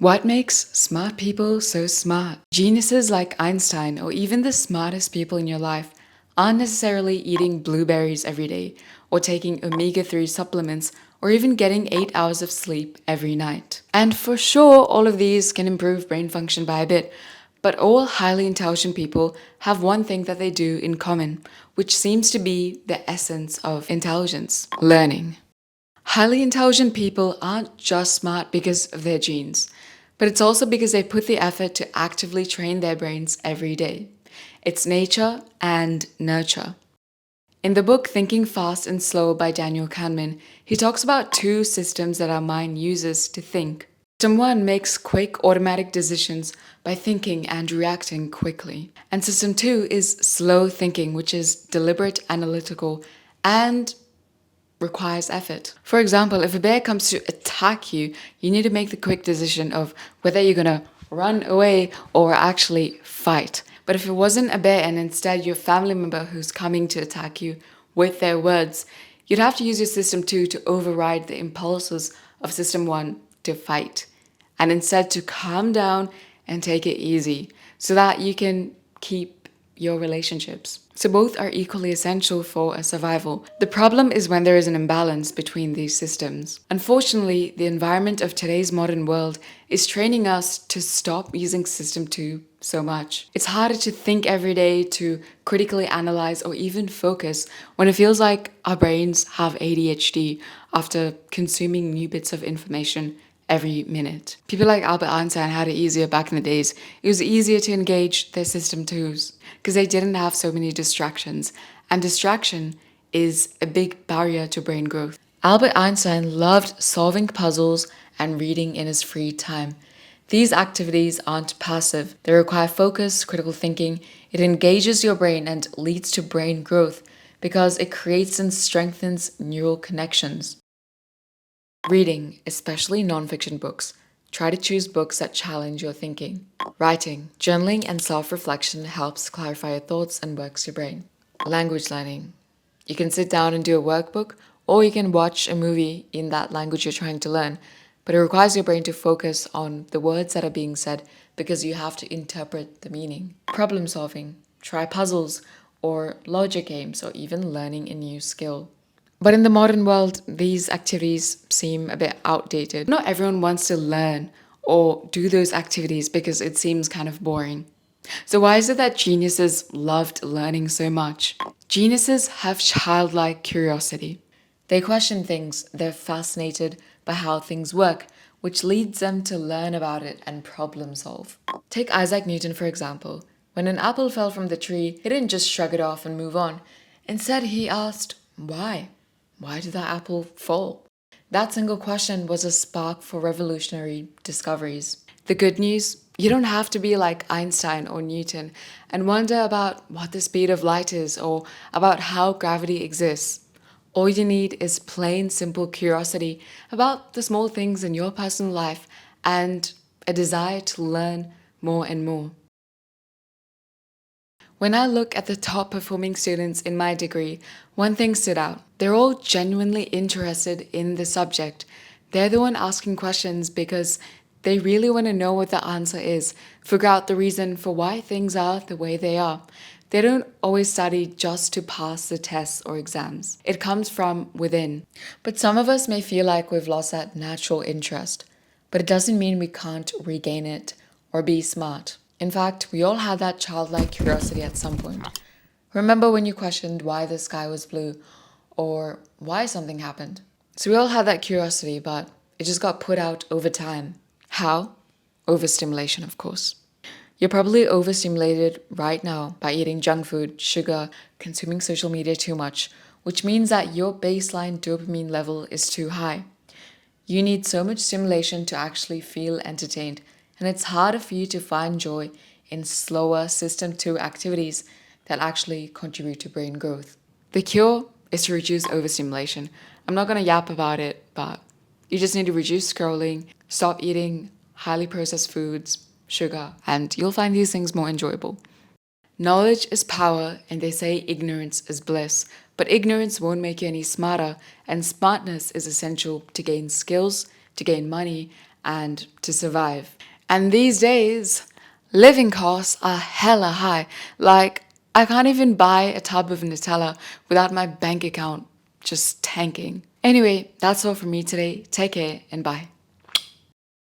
What makes smart people so smart? Geniuses like Einstein, or even the smartest people in your life, aren't necessarily eating blueberries every day, or taking omega-3 supplements, or even getting 8 hours of sleep every night. And for sure, all of these can improve brain function by a bit, but all highly intelligent people have one thing that they do in common, which seems to be the essence of intelligence: learning. Highly intelligent people aren't just smart because of their genes, but it's also because they put the effort to actively train their brains every day. It's nature and nurture. In the book Thinking Fast and Slow by Daniel Kahneman, he talks about two systems that our mind uses to think. System 1 makes quick automatic decisions by thinking and reacting quickly. And System 2 is slow thinking, which is deliberate, analytical, and requires effort. For example, if a bear comes to attack you, you need to make the quick decision of whether you're gonna run away or actually fight. But if it wasn't a bear and instead your family member who's coming to attack you with their words, you'd have to use your system 2 to override the impulses of system 1 to fight, and instead to calm down and take it easy so that you can keep your relationships. So both are equally essential for a survival. The problem is when there is an imbalance between these systems. Unfortunately, the environment of today's modern world is training us to stop using system 2 so much. It's harder to think every day, to critically analyze, or even focus when it feels like our brains have ADHD after consuming new bits of information every minute. People like Albert Einstein had it easier back in the days. It was easier to engage their system 2s because they didn't have so many distractions. And distraction is a big barrier to brain growth. Albert Einstein loved solving puzzles and reading in his free time. These activities aren't passive. They require focus, critical thinking. It engages your brain and leads to brain growth because it creates and strengthens neural connections. Reading, especially nonfiction books. Try to choose books that challenge your thinking. Writing, journaling, and self-reflection helps clarify your thoughts and works your brain. Language learning. You can sit down and do a workbook, or you can watch a movie in that language you're trying to learn, but it requires your brain to focus on the words that are being said because you have to interpret the meaning. Problem solving. Try puzzles, or logic games, or even learning a new skill. But in the modern world, these activities seem a bit outdated. Not everyone wants to learn or do those activities because it seems kind of boring. So why is it that geniuses loved learning so much? Geniuses have childlike curiosity. They question things, they're fascinated by how things work, which leads them to learn about it and problem solve. Take Isaac Newton, for example. When an apple fell from the tree, he didn't just shrug it off and move on. Instead, he asked, why? Why did that apple fall? That single question was a spark for revolutionary discoveries. The good news, you don't have to be like Einstein or Newton and wonder about what the speed of light is or about how gravity exists. All you need is plain, simple curiosity about the small things in your personal life and a desire to learn more and more. When I look at the top performing students in my degree, one thing stood out. They're all genuinely interested in the subject. They're the one asking questions because they really want to know what the answer is, figure out the reason for why things are the way they are. They don't always study just to pass the tests or exams. It comes from within. But some of us may feel like we've lost that natural interest, but it doesn't mean we can't regain it or be smart. In fact, we all had that childlike curiosity at some point. Remember when you questioned why the sky was blue or why something happened? So we all had that curiosity, but it just got put out over time. How? Overstimulation, of course. You're probably overstimulated right now by eating junk food, sugar, consuming social media too much, which means that your baseline dopamine level is too high. You need so much stimulation to actually feel entertained, and it's harder for you to find joy in slower System 2 activities that actually contribute to brain growth. The cure is to reduce overstimulation. I'm not going to yap about it, but you just need to reduce scrolling, stop eating highly processed foods, sugar, and you'll find these things more enjoyable. Knowledge is power, and they say ignorance is bliss, but ignorance won't make you any smarter, and smartness is essential to gain skills, to gain money, and to survive. And these days, living costs are hella high. Like, I can't even buy a tub of Nutella without my bank account just tanking. Anyway, that's all from me today. Take care and bye.